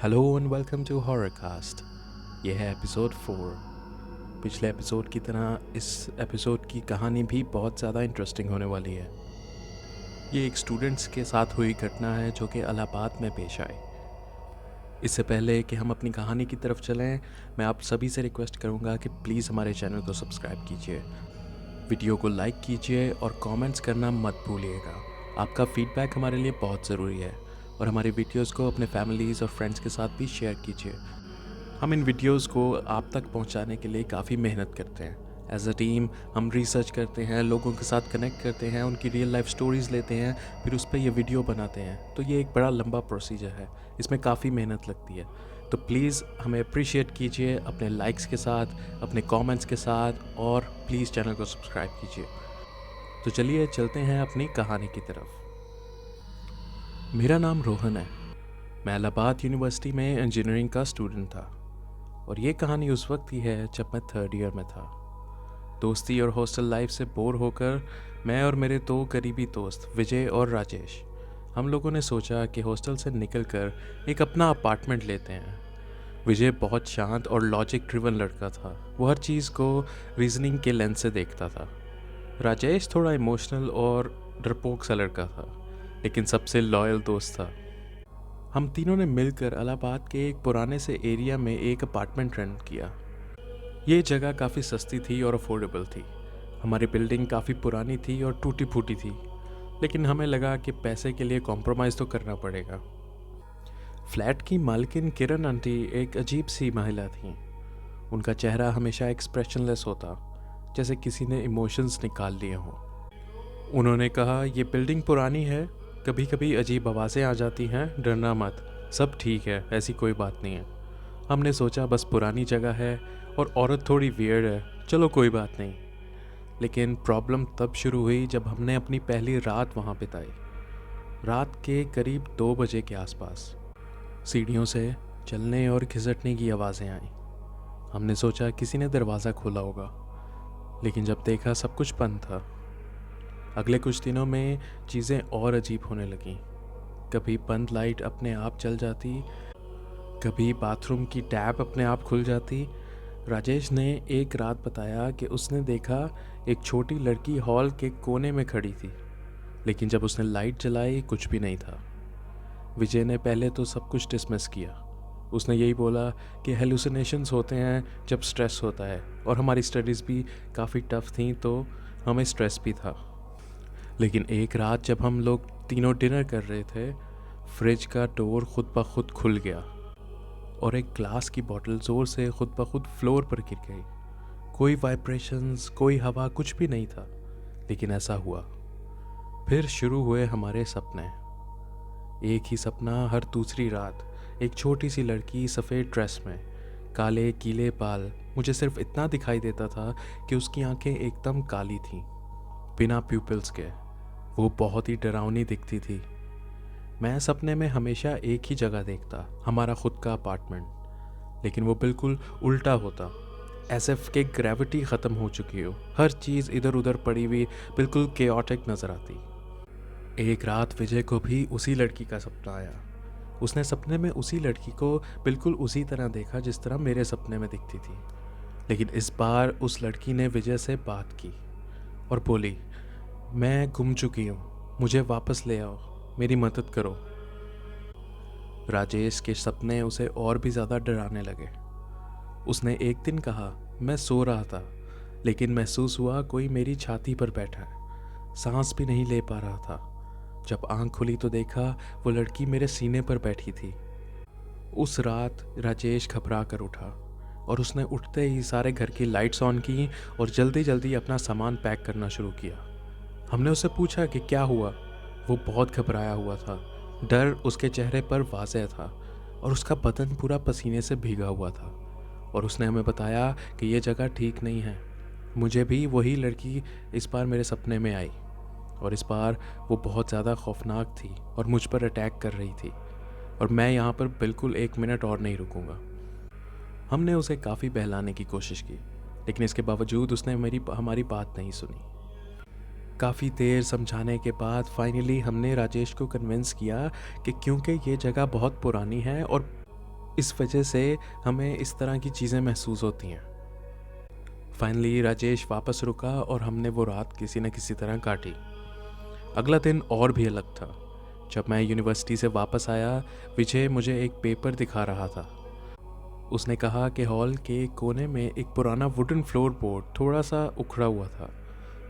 Hello and welcome to Horrorcast. ये है episode 4। पिछले एपिसोड की तरह इस एपिसोड की कहानी भी बहुत ज़्यादा इंटरेस्टिंग होने वाली है। ये एक स्टूडेंट्स के साथ हुई घटना है जो कि इलाहाबाद में पेश आई। इससे पहले कि हम अपनी कहानी की तरफ चलें, मैं आप सभी से रिक्वेस्ट करूंगा कि प्लीज़ हमारे चैनल को सब्सक्राइब कीजिए, वीडियो को लाइक कीजिए और कमेंट्स करना मत भूलिएगा। आपका फीडबैक हमारे लिए बहुत ज़रूरी है और हमारे वीडियोस को अपने फैमिलीज़ और फ्रेंड्स के साथ भी शेयर कीजिए। हम इन वीडियोस को आप तक पहुंचाने के लिए काफ़ी मेहनत करते हैं। एज अ टीम हम रिसर्च करते हैं, लोगों के साथ कनेक्ट करते हैं, उनकी रियल लाइफ स्टोरीज़ लेते हैं, फिर उस पर ये वीडियो बनाते हैं। तो ये एक बड़ा लंबा प्रोसीजर है, इसमें काफ़ी मेहनत लगती है। तो प्लीज़ हमें अप्रिशिएट कीजिए अपने लाइक्स के साथ, अपने कमेंट्स के साथ, और प्लीज़ चैनल को सब्सक्राइब कीजिए। तो चलिए चलते हैं अपनी कहानी की तरफ। मेरा नाम रोहन है। मैं इलाहाबाद यूनिवर्सिटी में इंजीनियरिंग का स्टूडेंट था और ये कहानी उस वक्त की है जब मैं 3rd ईयर में था। दोस्ती और हॉस्टल लाइफ से बोर होकर मैं और मेरे 2 करीबी दोस्त विजय और राजेश, हम लोगों ने सोचा कि हॉस्टल से निकलकर एक अपना अपार्टमेंट लेते हैं। विजय बहुत शांत और लॉजिक ड्रिवन लड़का था। वो हर चीज़ को रीजनिंग के लेंस से देखता था। राजेश थोड़ा इमोशनल और डरपोक सा लड़का था, लेकिन सबसे लॉयल दोस्त था। हम तीनों ने मिलकर इलाहाबाद के एक पुराने से एरिया में एक अपार्टमेंट रेंट किया। ये जगह काफ़ी सस्ती थी और अफोर्डेबल थी। हमारी बिल्डिंग काफ़ी पुरानी थी और टूटी फूटी थी, लेकिन हमें लगा कि पैसे के लिए कॉम्प्रोमाइज़ तो करना पड़ेगा। फ्लैट की मालकिन किरण आंटी एक अजीब सी महिला थी। उनका चेहरा हमेशा एक्सप्रेशनलेस होता, जैसे किसी ने इमोशंस निकाल लिए हों। उन्होंने कहा, ये बिल्डिंग पुरानी है, कभी कभी अजीब आवाज़ें आ जाती हैं, डरना मत, सब ठीक है, ऐसी कोई बात नहीं है। हमने सोचा बस पुरानी जगह है और औरत थोड़ी वियर्ड है, चलो कोई बात नहीं। लेकिन प्रॉब्लम तब शुरू हुई जब हमने अपनी पहली रात वहाँ बिताई। रात के करीब 2 बजे के आसपास सीढ़ियों से चलने और घिसटने की आवाज़ें आईं। हमने सोचा किसी ने दरवाज़ा खोला होगा, लेकिन जब देखा सब कुछ बंद था। अगले कुछ दिनों में चीज़ें और अजीब होने लगीं। कभी बंद लाइट अपने आप चल जाती, कभी बाथरूम की टैप अपने आप खुल जाती। राजेश ने एक रात बताया कि उसने देखा एक छोटी लड़की हॉल के कोने में खड़ी थी, लेकिन जब उसने लाइट जलाई कुछ भी नहीं था। विजय ने पहले तो सब कुछ डिसमिस किया। उसने यही बोला कि हेलुसिनेशंस होते हैं जब स्ट्रेस होता है, और हमारी स्टडीज़ भी काफ़ी टफ थी तो हमें स्ट्रेस भी था। लेकिन एक रात जब हम लोग तीनों डिनर कर रहे थे, फ्रिज का डोर खुद ब खुद खुल गया और एक ग्लास की बोतल ज़ोर से खुद ब खुद फ्लोर पर गिर गई। कोई वाइब्रेशंस, कोई हवा, कुछ भी नहीं था, लेकिन ऐसा हुआ। फिर शुरू हुए हमारे सपने। एक ही सपना हर दूसरी रात। एक छोटी सी लड़की सफ़ेद ड्रेस में, काले कीले बाल। मुझे सिर्फ इतना दिखाई देता था कि उसकी आंखें एकदम काली थीं, बिना प्यूपिल्स के। वो बहुत ही डरावनी दिखती थी। मैं सपने में हमेशा एक ही जगह देखता, हमारा खुद का अपार्टमेंट, लेकिन वो बिल्कुल उल्टा होता, एस एफ के ग्रेविटी ख़त्म हो चुकी हो, हर चीज़ इधर उधर पड़ी हुई, बिल्कुल केओटिक नज़र आती। एक रात विजय को भी उसी लड़की का सपना आया। उसने सपने में उसी लड़की को बिल्कुल उसी तरह देखा जिस तरह मेरे सपने में दिखती थी। लेकिन इस बार उस लड़की ने विजय से बात की और बोली, मैं गुम चुकी हूँ, मुझे वापस ले आओ, मेरी मदद करो। राजेश के सपने उसे और भी ज़्यादा डराने लगे। उसने एक दिन कहा, मैं सो रहा था, लेकिन महसूस हुआ कोई मेरी छाती पर बैठा है। सांस भी नहीं ले पा रहा था। जब आंख खुली तो देखा वो लड़की मेरे सीने पर बैठी थी। उस रात राजेश घबरा कर उठा और उसने उठते ही सारे घर की लाइट्स ऑन की और जल्दी जल्दी अपना सामान पैक करना शुरू किया। हमने उससे पूछा कि क्या हुआ। वो बहुत घबराया हुआ था, डर उसके चेहरे पर वाज़ेह था और उसका बदन पूरा पसीने से भीगा हुआ था। और उसने हमें बताया कि ये जगह ठीक नहीं है। मुझे भी वही लड़की इस बार मेरे सपने में आई और इस बार वो बहुत ज़्यादा खौफनाक थी और मुझ पर अटैक कर रही थी, और मैं यहाँ पर बिल्कुल 1 मिनट और नहीं रुकूंगा। हमने उसे काफ़ी बहलाने की कोशिश की, लेकिन इसके बावजूद उसने हमारी बात नहीं सुनी। काफ़ी देर समझाने के बाद फाइनली हमने राजेश को कन्विंस किया कि क्योंकि ये जगह बहुत पुरानी है और इस वजह से हमें इस तरह की चीज़ें महसूस होती हैं। फाइनली राजेश वापस रुका और हमने वो रात किसी न किसी तरह काटी। अगला दिन और भी अलग था। जब मैं यूनिवर्सिटी से वापस आया, विजय मुझे एक पेपर दिखा रहा था। उसने कहा कि हॉल के कोने में एक पुराना वुडन फ्लोर बोर्ड थोड़ा सा उखड़ा हुआ था।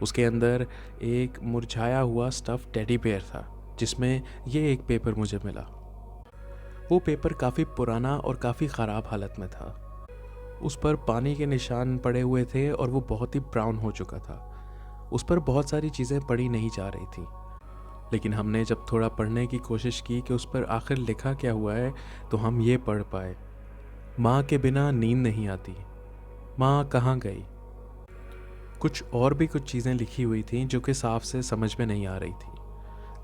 उसके अंदर एक मुरझाया हुआ स्टफ टेडी बेयर था, जिसमें ये एक पेपर मुझे मिला। वो पेपर काफ़ी पुराना और काफ़ी ख़राब हालत में था। उस पर पानी के निशान पड़े हुए थे और वो बहुत ही ब्राउन हो चुका था। उस पर बहुत सारी चीज़ें पढ़ी नहीं जा रही थी, लेकिन हमने जब थोड़ा पढ़ने की कोशिश की कि उस पर आखिर लिखा क्या हुआ है, तो हम ये पढ़ पाए, माँ के बिना नींद नहीं आती, माँ कहाँ गई। कुछ और भी कुछ चीज़ें लिखी हुई थीं जो कि साफ से समझ में नहीं आ रही थी।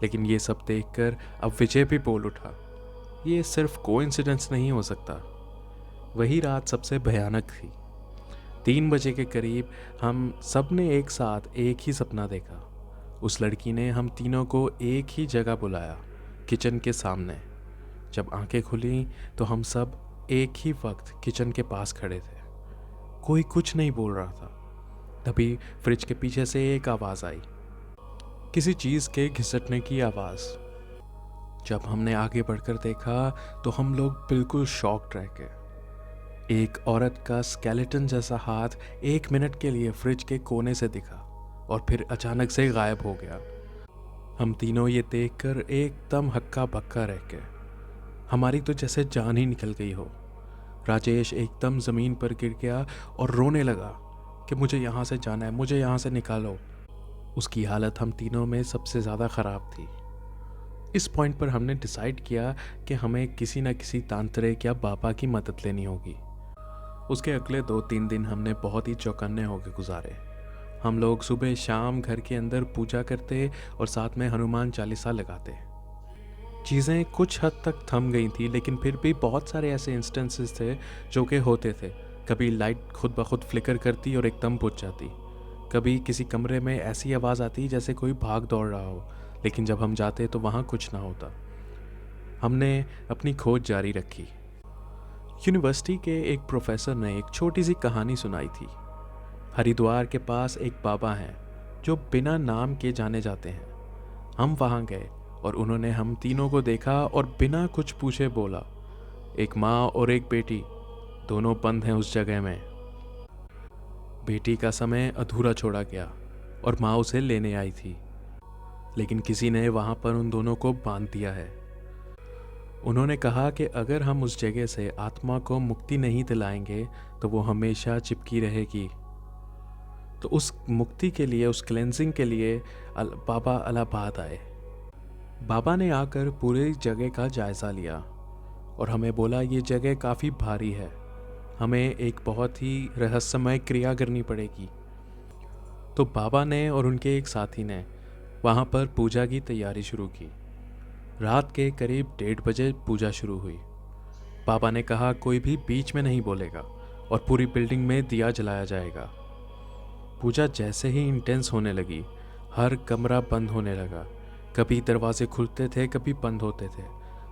लेकिन ये सब देखकर अब विजय भी बोल उठा, ये सिर्फ कोइंसिडेंस नहीं हो सकता। वही रात सबसे भयानक थी। 3 बजे के करीब हम सब ने एक साथ एक ही सपना देखा। उस लड़की ने हम तीनों को एक ही जगह बुलाया, किचन के सामने। जब आंखें खुली तो हम सब एक ही वक्त किचन के पास खड़े थे। कोई कुछ नहीं बोल रहा था। तभी फ्रिज के पीछे से एक आवाज़ आई, किसी चीज़ के घिसटने की आवाज़। जब हमने आगे बढ़कर देखा तो हम लोग बिल्कुल शॉक्ड रह गए। एक औरत का स्केलेटन जैसा हाथ 1 मिनट के लिए फ्रिज के कोने से दिखा और फिर अचानक से गायब हो गया। हम तीनों ये देखकर एकदम हक्का बक्का रह गए। हमारी तो जैसे जान ही निकल गई हो। राजेश एकदम ज़मीन पर गिर गया और रोने लगा कि मुझे यहाँ से जाना है, मुझे यहाँ से निकालो। उसकी हालत हम तीनों में सबसे ज़्यादा ख़राब थी। इस पॉइंट पर हमने डिसाइड किया कि हमें किसी न किसी तांत्रिक या बाबा की मदद लेनी होगी। उसके अगले 2-3 दिन हमने बहुत ही चौकन्ने होकर गुजारे। हम लोग सुबह शाम घर के अंदर पूजा करते और साथ में हनुमान चालीसा लगाते। चीज़ें कुछ हद तक थम गई थी, लेकिन फिर भी बहुत सारे ऐसे इंस्टेंसेस थे जो कि होते थे। कभी लाइट खुद ब खुद फ्लिकर करती और एकदम बुझ जाती। कभी किसी कमरे में ऐसी आवाज़ आती जैसे कोई भाग दौड़ रहा हो, लेकिन जब हम जाते तो वहाँ कुछ ना होता। हमने अपनी खोज जारी रखी। यूनिवर्सिटी के एक प्रोफेसर ने एक छोटी सी कहानी सुनाई थी। हरिद्वार के पास एक बाबा हैं जो बिना नाम के जाने जाते हैं। हम वहाँ गए और उन्होंने हम तीनों को देखा और बिना कुछ पूछे बोला, एक माँ और एक बेटी, दोनों बंद हैं उस जगह में। बेटी का समय अधूरा छोड़ा गया और माँ उसे लेने आई थी, लेकिन किसी ने वहाँ पर उन दोनों को बांध दिया है। उन्होंने कहा कि अगर हम उस जगह से आत्मा को मुक्ति नहीं दिलाएंगे तो वो हमेशा चिपकी रहेगी। तो उस मुक्ति के लिए, उस क्लेंजिंग के लिए बाबा इलाहाबाद आए। बाबा ने आकर पूरी जगह का जायज़ा लिया और हमें बोला ये जगह काफ़ी भारी है, हमें एक बहुत ही रहस्यमय क्रिया करनी पड़ेगी। तो बाबा ने और उनके एक साथी ने वहाँ पर पूजा की तैयारी शुरू की। रात के करीब 1:30 बजे पूजा शुरू हुई। बाबा ने कहा कोई भी बीच में नहीं बोलेगा और पूरी बिल्डिंग में दिया जलाया जाएगा। पूजा जैसे ही इंटेंस होने लगी, हर कमरा बंद होने लगा। कभी दरवाजे खुलते थे, कभी बंद होते थे,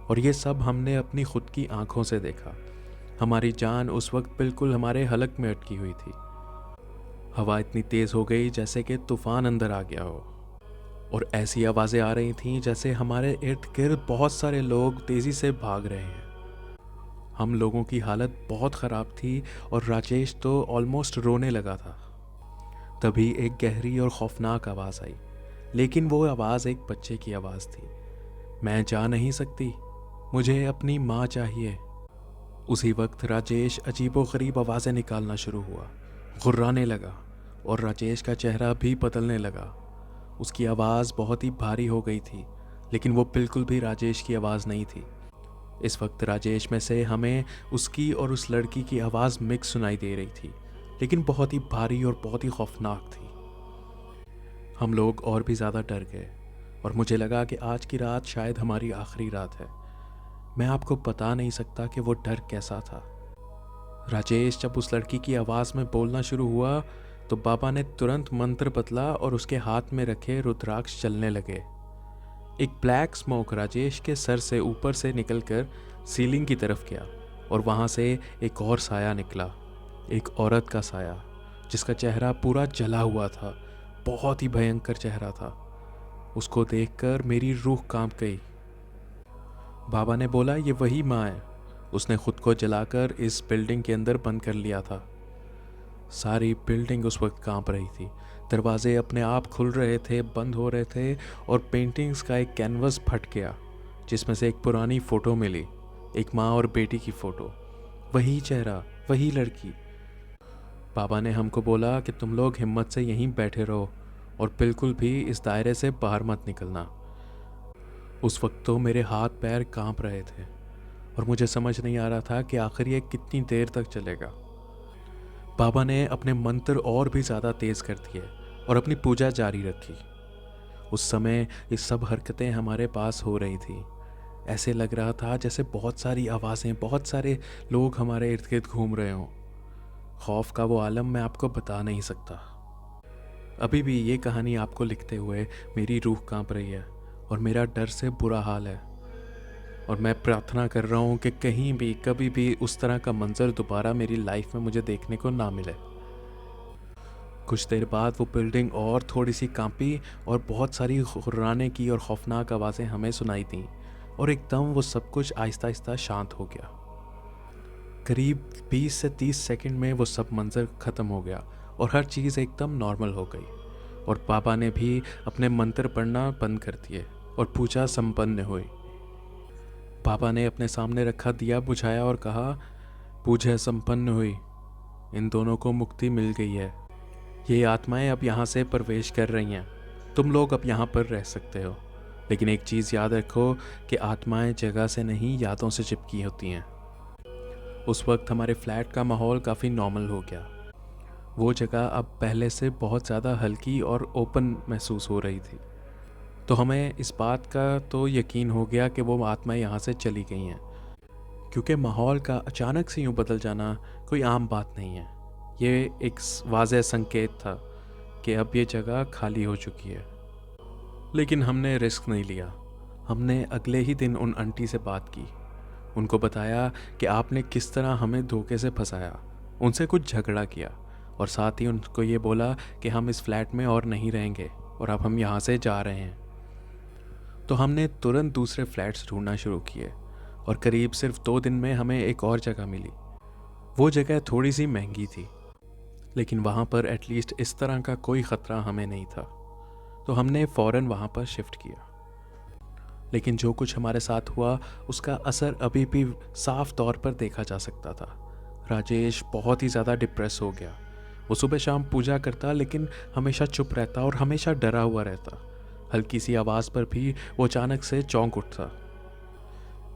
और ये सब हमने अपनी खुद की आंखों से देखा। हमारी जान उस वक्त बिल्कुल हमारे हलक में अटकी हुई थी। हवा इतनी तेज़ हो गई जैसे कि तूफान अंदर आ गया हो, और ऐसी आवाज़ें आ रही थीं जैसे हमारे इर्द गिर्द बहुत सारे लोग तेज़ी से भाग रहे हैं। हम लोगों की हालत बहुत ख़राब थी और राजेश तो ऑलमोस्ट रोने लगा था। तभी एक गहरी और खौफनाक आवाज़ आई, लेकिन वो आवाज़ एक बच्चे की आवाज़ थी। मैं जा नहीं सकती, मुझे अपनी माँ चाहिए। उसी वक्त राजेश अजीबोगरीब आवाज़ें निकालना शुरू हुआ, घुर्राने लगा और राजेश का चेहरा भी बदलने लगा। उसकी आवाज़ बहुत ही भारी हो गई थी, लेकिन वो बिल्कुल भी राजेश की आवाज़ नहीं थी। इस वक्त राजेश में से हमें उसकी और उस लड़की की आवाज़ मिक्स सुनाई दे रही थी, लेकिन बहुत ही भारी और बहुत ही खौफनाक थी। हम लोग और भी ज़्यादा डर गए और मुझे लगा कि आज की रात शायद हमारी आखिरी रात है। मैं आपको बता नहीं सकता कि वो डर कैसा था। राजेश जब उस लड़की की आवाज़ में बोलना शुरू हुआ तो बाबा ने तुरंत मंत्र बदला और उसके हाथ में रखे रुद्राक्ष चलने लगे। एक ब्लैक स्मोक राजेश के सर से ऊपर से निकलकर सीलिंग की तरफ गया और वहाँ से एक और साया निकला, एक औरत का साया जिसका चेहरा पूरा जला हुआ था। बहुत ही भयंकर चेहरा था। उसको देखकर मेरी रूह कांप गई। बाबा ने बोला, ये वही माँ है, उसने खुद को जलाकर इस बिल्डिंग के अंदर बंद कर लिया था। सारी बिल्डिंग उस वक्त कांप रही थी। दरवाजे अपने आप खुल रहे थे, बंद हो रहे थे, और पेंटिंग्स का एक कैनवस फट गया जिसमें से एक पुरानी फ़ोटो मिली, एक माँ और बेटी की फ़ोटो। वही चेहरा, वही लड़की। बाबा ने हमको बोला कि तुम लोग हिम्मत से यहीं बैठे रहो और बिल्कुल भी इस दायरे से बाहर मत निकलना। उस वक्त तो मेरे हाथ पैर कांप रहे थे और मुझे समझ नहीं आ रहा था कि आखिर ये कितनी देर तक चलेगा। बाबा ने अपने मंत्र और भी ज़्यादा तेज़ कर दिए और अपनी पूजा जारी रखी। उस समय ये सब हरकतें हमारे पास हो रही थी। ऐसे लग रहा था जैसे बहुत सारी आवाज़ें, बहुत सारे लोग हमारे इर्द गिर्द घूम रहे हों। खौफ का वो आलम मैं आपको बता नहीं सकता। अभी भी ये कहानी आपको लिखते हुए मेरी रूह कांप रही है और मेरा डर से बुरा हाल है। और मैं प्रार्थना कर रहा हूँ कि कहीं भी कभी भी उस तरह का मंजर दोबारा मेरी लाइफ में मुझे देखने को ना मिले। कुछ देर बाद वो बिल्डिंग और थोड़ी सी कांपी और बहुत सारी घुर्राने की और खौफनाक आवाज़ें हमें सुनाई दी और एकदम वो सब कुछ आहिस्ता आहिस्ता शांत हो गया। करीब 20 से 30 सेकंड में वो सब मंजर ख़त्म हो गया और हर चीज़ एकदम नॉर्मल हो गई। और बाबा ने भी अपने मंत्र पढ़ना बंद कर दिए और पूजा संपन्न हुई। बाबा ने अपने सामने रखा दिया बुझाया और कहा, पूजा संपन्न हुई, इन दोनों को मुक्ति मिल गई है। ये आत्माएं अब यहाँ से प्रवेश कर रही हैं। तुम लोग अब यहाँ पर रह सकते हो, लेकिन एक चीज़ याद रखो कि आत्माएं जगह से नहीं, यादों से चिपकी होती हैं। उस वक्त हमारे फ्लैट का माहौल काफ़ी नॉर्मल हो गया। वो जगह अब पहले से बहुत ज़्यादा हल्की और ओपन महसूस हो रही थी। तो हमें इस बात का तो यकीन हो गया कि वो आत्माएं यहाँ से चली गई हैं, क्योंकि माहौल का अचानक से यूँ बदल जाना कोई आम बात नहीं है। ये एक वाज़ेह संकेत था कि अब ये जगह खाली हो चुकी है। लेकिन हमने रिस्क नहीं लिया। हमने अगले ही दिन उन आंटी से बात की, उनको बताया कि आपने किस तरह हमें धोखे से फंसाया, उनसे कुछ झगड़ा किया और साथ ही उनको ये बोला कि हम इस फ्लैट में और नहीं रहेंगे और अब हम यहाँ से जा रहे हैं। तो हमने तुरंत दूसरे फ्लैट्स ढूंढना शुरू किए और करीब सिर्फ 2 दिन में हमें एक और जगह मिली। वो जगह थोड़ी सी महंगी थी, लेकिन वहाँ पर एटलीस्ट इस तरह का कोई ख़तरा हमें नहीं था। तो हमने फ़ौरन वहाँ पर शिफ्ट किया। लेकिन जो कुछ हमारे साथ हुआ उसका असर अभी भी साफ तौर पर देखा जा सकता था। राजेश बहुत ही ज़्यादा डिप्रेस हो गया। वो सुबह शाम पूजा करता, लेकिन हमेशा चुप रहता और हमेशा डरा हुआ रहता। हल्की सी आवाज़ पर भी वो अचानक से चौंक उठता।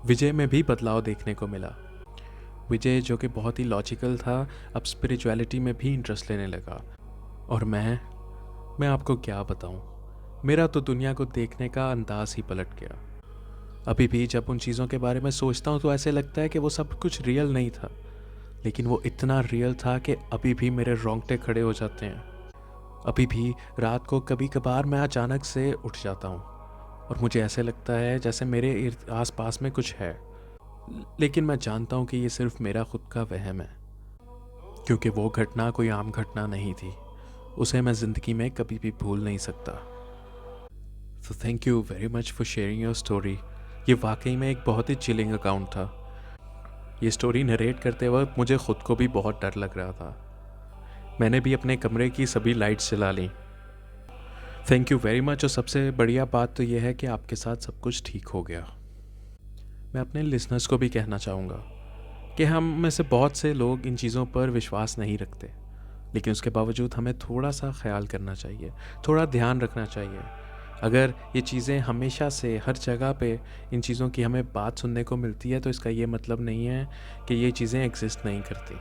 विजय में भी बदलाव देखने को मिला। विजय, जो कि बहुत ही लॉजिकल था, अब स्पिरिचुअलिटी में भी इंटरेस्ट लेने लगा। और मैं आपको क्या बताऊं, मेरा तो दुनिया को देखने का अंदाज ही पलट गया। अभी भी जब उन चीज़ों के बारे में सोचता हूँ तो ऐसे लगता है कि वो सब कुछ रियल नहीं था, लेकिन वो इतना रियल था कि अभी भी मेरे रोंगटे खड़े हो जाते हैं। अभी भी रात को कभी कभार मैं अचानक से उठ जाता हूँ और मुझे ऐसे लगता है जैसे मेरे आस पास में कुछ है, लेकिन मैं जानता हूँ कि ये सिर्फ मेरा खुद का वहम है, क्योंकि वो घटना कोई आम घटना नहीं थी। उसे मैं ज़िंदगी में कभी भी भूल नहीं सकता। So thank you very much for sharing your story. ये वाकई में एक बहुत ही चिलिंग अकाउंट था। ये स्टोरी नरेट करते वक्त मुझे ख़ुद को भी बहुत डर लग रहा था। मैंने भी अपने कमरे की सभी लाइट्स जला ली। Thank you very much. और सबसे बढ़िया बात तो यह है कि आपके साथ सब कुछ ठीक हो गया। मैं अपने लिसनर्स को भी कहना चाहूँगा कि हम में से बहुत से लोग इन चीज़ों पर विश्वास नहीं रखते, लेकिन उसके बावजूद हमें थोड़ा सा ख्याल करना चाहिए, थोड़ा ध्यान रखना चाहिए। अगर ये चीज़ें हमेशा से हर जगह पे इन चीज़ों की हमें बात सुनने को मिलती है तो इसका ये मतलब नहीं है कि ये चीज़ें एग्जिस्ट नहीं करती।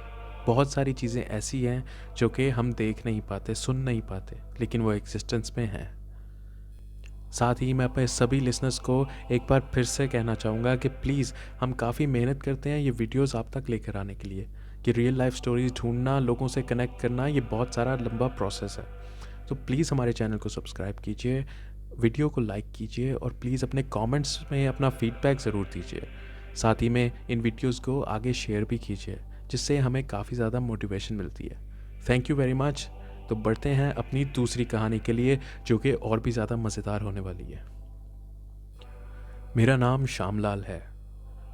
बहुत सारी चीज़ें ऐसी हैं जो कि हम देख नहीं पाते, सुन नहीं पाते, लेकिन वो एग्जिस्टेंस में हैं। साथ ही मैं अपने सभी लिसनर्स को एक बार फिर से कहना चाहूँगा कि प्लीज़, हम काफ़ी मेहनत करते हैं ये वीडियोस आप तक लेकर आने के लिए। कि रियल लाइफ स्टोरीज ढूंढना, लोगों से कनेक्ट करना, ये बहुत सारा लंबा प्रोसेस है। तो प्लीज़ हमारे चैनल को सब्सक्राइब कीजिए, वीडियो को लाइक कीजिए और प्लीज़ अपने कमेंट्स में अपना फीडबैक ज़रूर दीजिए, साथ ही में इन वीडियोस को आगे शेयर भी कीजिए, जिससे हमें काफ़ी ज़्यादा मोटिवेशन मिलती है। Thank you very much. तो बढ़ते हैं अपनी दूसरी कहानी के लिए, जो कि और भी ज़्यादा मज़ेदार होने वाली है। मेरा नाम श्यामलाल है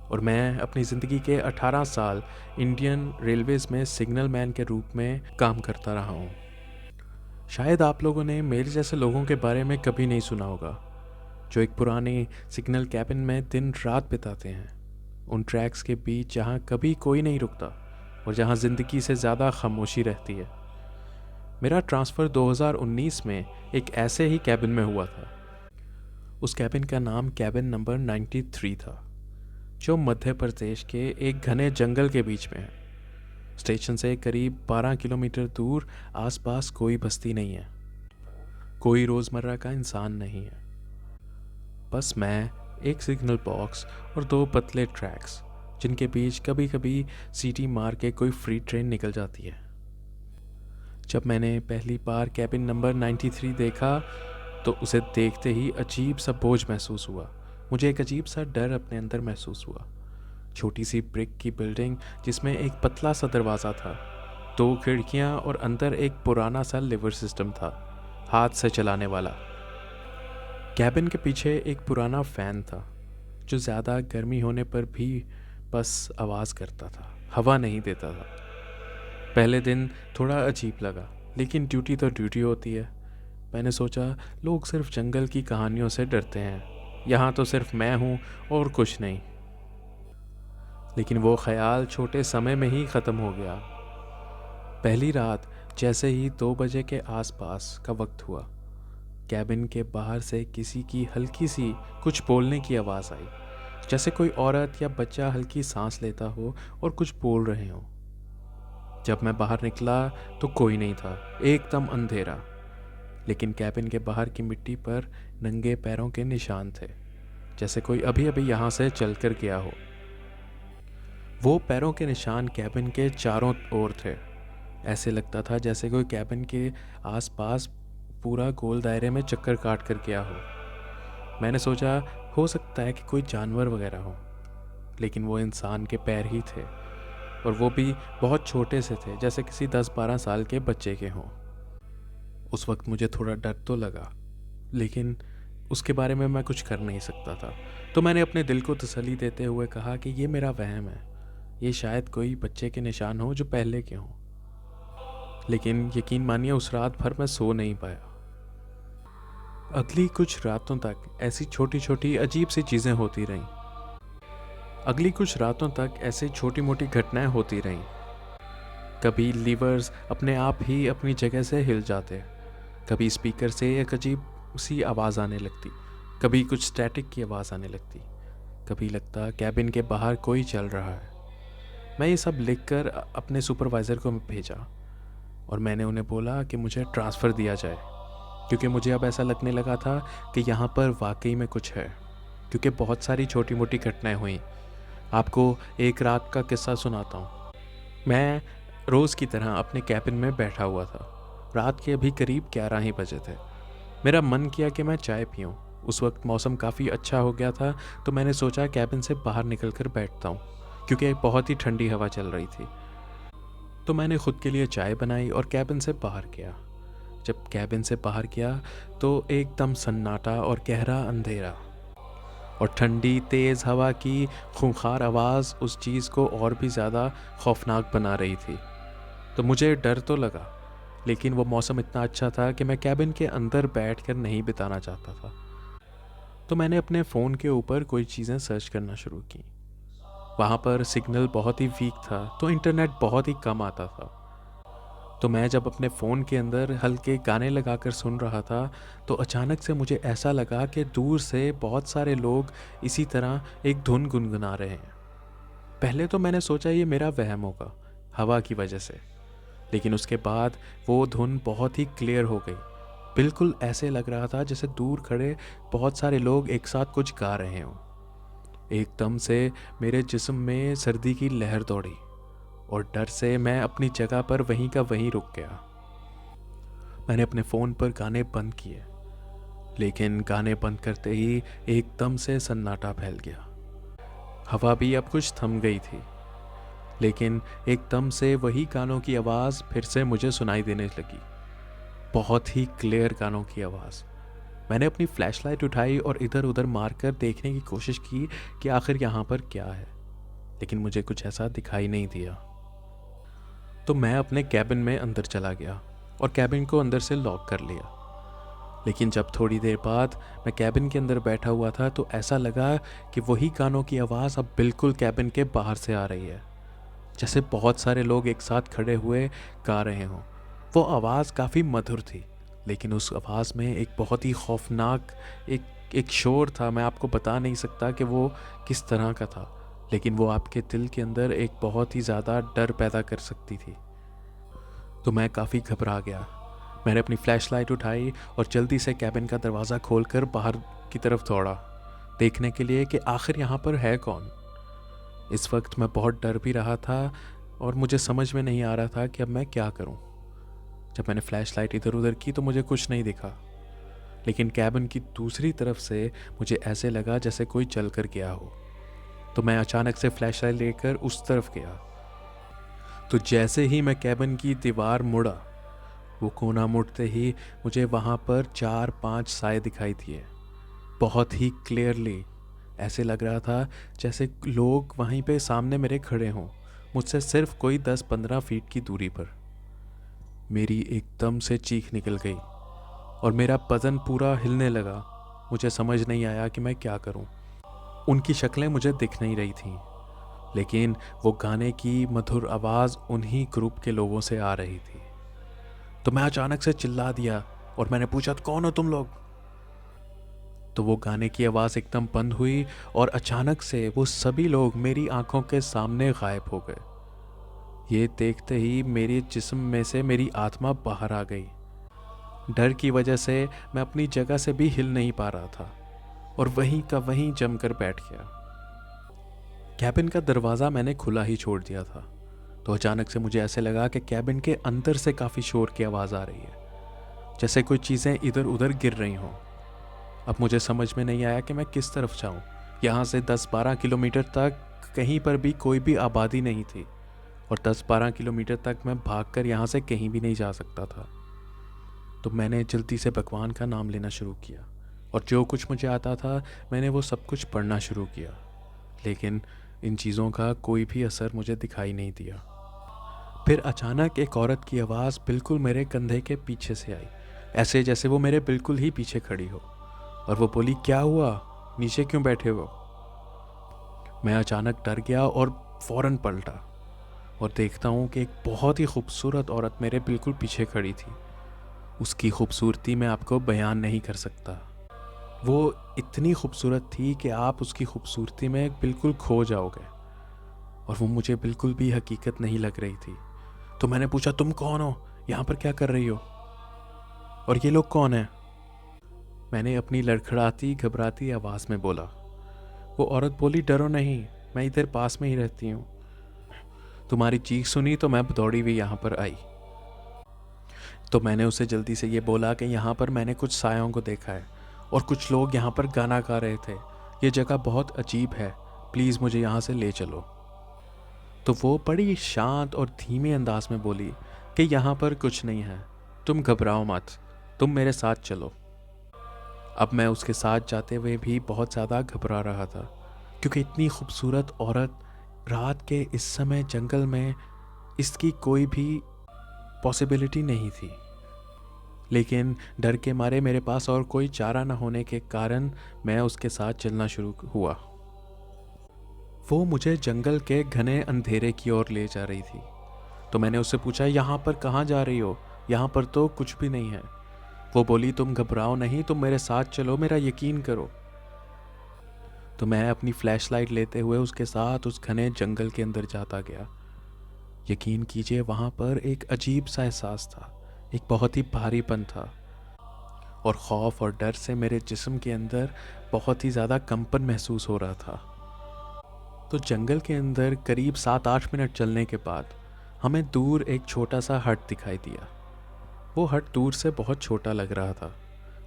और मैं अपनी ज़िंदगी के 18 साल इंडियन रेलवेज़ में सिग्नल मैन के रूप में काम करता रहा हूँ। शायद आप लोगों ने मेरे जैसे लोगों के बारे में कभी नहीं सुना होगा, जो एक पुराने सिग्नल कैबिन में दिन रात बिताते हैं, उन ट्रैक्स के बीच जहाँ कभी कोई नहीं रुकता और जहाँ ज़िंदगी से ज़्यादा खामोशी रहती है। मेरा ट्रांसफ़र 2019 में एक ऐसे ही कैबिन में हुआ था। उस कैबिन का नाम कैबिन नंबर 93 था, जो मध्य प्रदेश के एक घने जंगल के बीच में है। स्टेशन से करीब 12 किलोमीटर दूर आसपास कोई बस्ती नहीं है, कोई रोज़मर्रा का इंसान नहीं है। बस मैं, एक सिग्नल बॉक्स और 2 पतले ट्रैक्स, जिनके बीच कभी कभी सीटी मार के कोई फ्री ट्रेन निकल जाती है। जब मैंने पहली बार कैबिन नंबर 93 देखा तो उसे देखते ही अजीब सा बोझ महसूस हुआ। मुझे एक अजीब सा डर अपने अंदर महसूस हुआ। छोटी सी ब्रिक की बिल्डिंग जिसमें एक पतला सा दरवाज़ा था, 2 खिड़कियां और अंदर एक पुराना सा लिवर सिस्टम था, हाथ से चलाने वाला। कैबिन के पीछे एक पुराना फ़ैन था, जो ज़्यादा गर्मी होने पर भी बस आवाज़ करता था, हवा नहीं देता था। पहले दिन थोड़ा अजीब लगा, लेकिन ड्यूटी तो ड्यूटी होती है। मैंने सोचा लोग सिर्फ जंगल की कहानियों से डरते हैं, यहाँ तो सिर्फ मैं हूँ और कुछ नहीं। लेकिन वो ख्याल छोटे समय में ही ख़त्म हो गया। पहली रात जैसे ही 2 बजे के आसपास का वक्त हुआ, कैबिन के बाहर से किसी की हल्की सी कुछ बोलने की आवाज़ आई, जैसे कोई औरत या बच्चा हल्की सांस लेता हो और कुछ बोल रहे हो। जब मैं बाहर निकला तो कोई नहीं था, एकदम अंधेरा। लेकिन कैबिन के बाहर की मिट्टी पर नंगे पैरों के निशान थे, जैसे कोई अभी अभी यहाँ से चल कर गया हो। वो पैरों के निशान कैबिन के चारों ओर थे। ऐसे लगता था जैसे कोई कैबिन के आसपास पूरा गोल दायरे में चक्कर काट कर गया हो। मैंने सोचा हो सकता है कि कोई जानवर वगैरह हो, लेकिन वो इंसान के पैर ही थे, और वो भी बहुत छोटे से थे, जैसे किसी 10-12 साल के बच्चे के हों। उस वक्त मुझे थोड़ा डर तो लगा, लेकिन उसके बारे में मैं कुछ कर नहीं सकता था। तो मैंने अपने दिल को तसल्ली देते हुए कहा कि ये मेरा वहम है, ये शायद कोई बच्चे के निशान हो जो पहले के हों। लेकिन यकीन मानिए उस रात भर मैं सो नहीं पाया। अगली कुछ रातों तक ऐसी छोटी छोटी अजीब सी चीज़ें होती रहीं। अगली कुछ रातों तक ऐसी छोटी मोटी घटनाएं होती रहीं। कभी लीवर्स अपने आप ही अपनी जगह से हिल जाते, कभी स्पीकर से एक अजीब सी आवाज़ आने लगती, कभी कुछ स्टैटिक की आवाज़ आने लगती, कभी लगता कैबिन के बाहर कोई चल रहा है। मैं ये सब लिखकर अपने सुपरवाइज़र को भेजा और मैंने उन्हें बोला कि मुझे ट्रांसफ़र दिया जाए, क्योंकि मुझे अब ऐसा लगने लगा था कि यहाँ पर वाकई में कुछ है, क्योंकि बहुत सारी छोटी मोटी घटनाएं हुई। आपको एक रात का किस्सा सुनाता हूँ। मैं रोज़ की तरह अपने कैबिन में बैठा हुआ था। रात के अभी करीब 11 ही बजे थे। मेरा मन किया कि मैं चाय पीऊँ। उस वक्त मौसम काफ़ी अच्छा हो गया था, तो मैंने सोचा कैबिन से बाहर निकल कर बैठता हूँ, क्योंकि बहुत ही ठंडी हवा चल रही थी। तो मैंने खुद के लिए चाय बनाई और कैबिन से बाहर गया। जब कैबिन से बाहर गया तो एकदम सन्नाटा और गहरा अंधेरा, और ठंडी तेज़ हवा की खूंखार आवाज़ उस चीज़ को और भी ज़्यादा खौफनाक बना रही थी। तो मुझे डर तो लगा, लेकिन वो मौसम इतना अच्छा था कि मैं कैबिन के अंदर बैठकर नहीं बिताना चाहता था। तो मैंने अपने फ़ोन के ऊपर कोई चीज़ें सर्च करना शुरू की। वहाँ पर सिग्नल बहुत ही वीक था, तो इंटरनेट बहुत ही कम आता था। तो मैं जब अपने फ़ोन के अंदर हल्के गाने लगाकर सुन रहा था, तो अचानक से मुझे ऐसा लगा कि दूर से बहुत सारे लोग इसी तरह एक धुन गुनगुना रहे हैं। पहले तो मैंने सोचा ये मेरा वहम होगा, हवा की वजह से, लेकिन उसके बाद वो धुन बहुत ही क्लियर हो गई। बिल्कुल ऐसे लग रहा था जैसे दूर खड़े बहुत सारे लोग एक साथ कुछ गा रहे हों। एकदम से मेरे जिस्म में सर्दी की लहर दौड़ी और डर से मैं अपनी जगह पर वहीं का वहीं रुक गया। मैंने अपने फ़ोन पर गाने बंद किए, लेकिन गाने बंद करते ही एकदम से सन्नाटा फैल गया। हवा भी अब कुछ थम गई थी, लेकिन एकदम से वही कानों की आवाज़ फिर से मुझे सुनाई देने लगी। बहुत ही क्लियर कानों की आवाज़। मैंने अपनी फ्लैशलाइट उठाई और इधर उधर मारकर देखने की कोशिश की कि आखिर यहाँ पर क्या है, लेकिन मुझे कुछ ऐसा दिखाई नहीं दिया। तो मैं अपने कैबिन में अंदर चला गया और कैबिन को अंदर से लॉक कर लिया। लेकिन जब थोड़ी देर बाद मैं कैबिन के अंदर बैठा हुआ था तो ऐसा लगा कि वही कानों की आवाज़ अब बिल्कुल कैबिन के बाहर से आ रही है, जैसे बहुत सारे लोग एक साथ खड़े हुए गा रहे हों। वो आवाज़ काफ़ी मधुर थी, लेकिन उस आवाज़ में एक बहुत ही खौफनाक एक शोर था। मैं आपको बता नहीं सकता कि वो किस तरह का था, लेकिन वो आपके दिल के अंदर एक बहुत ही ज़्यादा डर पैदा कर सकती थी। तो मैं काफ़ी घबरा गया। मैंने अपनी फ्लैशलाइट उठाई और जल्दी से कैबिन का दरवाज़ा खोलकर बाहर की तरफ दौड़ा, देखने के लिए कि आखिर यहाँ पर है कौन। इस वक्त मैं बहुत डर भी रहा था और मुझे समझ में नहीं आ रहा था कि अब मैं क्या करूं। जब मैंने फ्लैशलाइट इधर उधर की तो मुझे कुछ नहीं दिखा, लेकिन कैबिन की दूसरी तरफ से मुझे ऐसे लगा जैसे कोई चल कर गया हो। तो मैं अचानक से फ्लैशलाइट लेकर उस तरफ गया। तो जैसे ही मैं कैबिन की दीवार मुड़ा, वो कोना मुड़ते ही मुझे वहाँ पर 4-5 साए दिखाई दिए, बहुत ही क्लियरली। ऐसे लग रहा था जैसे लोग वहीं पे सामने मेरे खड़े हों, मुझसे सिर्फ कोई 10-15 फीट की दूरी पर। मेरी एकदम से चीख निकल गई और मेरा बदन पूरा हिलने लगा। मुझे समझ नहीं आया कि मैं क्या करूं। उनकी शक्लें मुझे दिख नहीं रही थीं, लेकिन वो गाने की मधुर आवाज़ उन्हीं ग्रुप के लोगों से आ रही थी। तो मैं अचानक से चिल्ला दिया और मैंने पूछा, कौन हो तुम लोग? तो वो गाने की आवाज़ एकदम बंद हुई और अचानक से वो सभी लोग मेरी आंखों के सामने गायब हो गए। ये देखते ही मेरे जिस्म में से मेरी आत्मा बाहर आ गई। डर की वजह से मैं अपनी जगह से भी हिल नहीं पा रहा था और वहीं का वहीं जमकर बैठ गया। कैबिन का दरवाज़ा मैंने खुला ही छोड़ दिया था, तो अचानक से मुझे ऐसे लगा कि कैबिन के अंदर से काफ़ी शोर की आवाज़ आ रही है, जैसे कोई चीज़ें इधर उधर गिर रही हों। अब मुझे समझ में नहीं आया कि मैं किस तरफ जाऊं। यहाँ से 10-12 किलोमीटर तक कहीं पर भी कोई भी आबादी नहीं थी और 10-12 किलोमीटर तक मैं भागकर यहाँ से कहीं भी नहीं जा सकता था। तो मैंने जल्दी से भगवान का नाम लेना शुरू किया और जो कुछ मुझे आता था मैंने वो सब कुछ पढ़ना शुरू किया, लेकिन इन चीज़ों का कोई भी असर मुझे दिखाई नहीं दिया। फिर अचानक एक औरत की आवाज़ बिल्कुल मेरे कंधे के पीछे से आई, ऐसे जैसे वो मेरे बिल्कुल ही पीछे खड़ी हो, और वो बोली, क्या हुआ, नीचे क्यों बैठे हो? मैं अचानक डर गया और फौरन पलटा और देखता हूँ कि एक बहुत ही खूबसूरत औरत मेरे बिल्कुल पीछे खड़ी थी। उसकी खूबसूरती मैं आपको बयान नहीं कर सकता। वो इतनी खूबसूरत थी कि आप उसकी खूबसूरती में बिल्कुल खो जाओगे, और वो मुझे बिल्कुल भी हकीकत नहीं लग रही थी। तो मैंने पूछा, तुम कौन हो, यहाँ पर क्या कर रही हो, और ये लोग कौन हैं? मैंने अपनी लड़खड़ाती घबराती आवाज़ में बोला। वो औरत बोली, डरो नहीं, मैं इधर पास में ही रहती हूँ। तुम्हारी चीख सुनी तो मैं दौड़ी हुई यहाँ पर आई। तो मैंने उसे जल्दी से ये बोला कि यहाँ पर मैंने कुछ सायों को देखा है और कुछ लोग यहाँ पर गाना गा रहे थे। ये जगह बहुत अजीब है, प्लीज़ मुझे यहाँ से ले चलो। तो वो बड़ी शांत और धीमे अंदाज में बोली कि यहाँ पर कुछ नहीं है, तुम घबराओ मत, तुम मेरे साथ चलो। अब मैं उसके साथ जाते हुए भी बहुत ज़्यादा घबरा रहा था, क्योंकि इतनी खूबसूरत औरत रात के इस समय जंगल में, इसकी कोई भी पॉसिबिलिटी नहीं थी। लेकिन डर के मारे मेरे पास और कोई चारा न होने के कारण मैं उसके साथ चलना शुरू हुआ। वो मुझे जंगल के घने अंधेरे की ओर ले जा रही थी। तो मैंने उससे पूछा, यहाँ पर कहाँ जा रही हो, यहाँ पर तो कुछ भी नहीं है। वो बोली, तुम घबराओ नहीं, तुम मेरे साथ चलो, मेरा यकीन करो। तो मैं अपनी फ्लैशलाइट लेते हुए उसके साथ उस घने जंगल के अंदर जाता गया। यकीन कीजिए, वहाँ पर एक अजीब सा एहसास था, एक बहुत ही भारीपन था, और खौफ और डर से मेरे जिस्म के अंदर बहुत ही ज़्यादा कंपन महसूस हो रहा था। तो जंगल के अंदर करीब 7-8 मिनट चलने के बाद हमें दूर एक छोटा सा हट दिखाई दिया। वो हट दूर से बहुत छोटा लग रहा था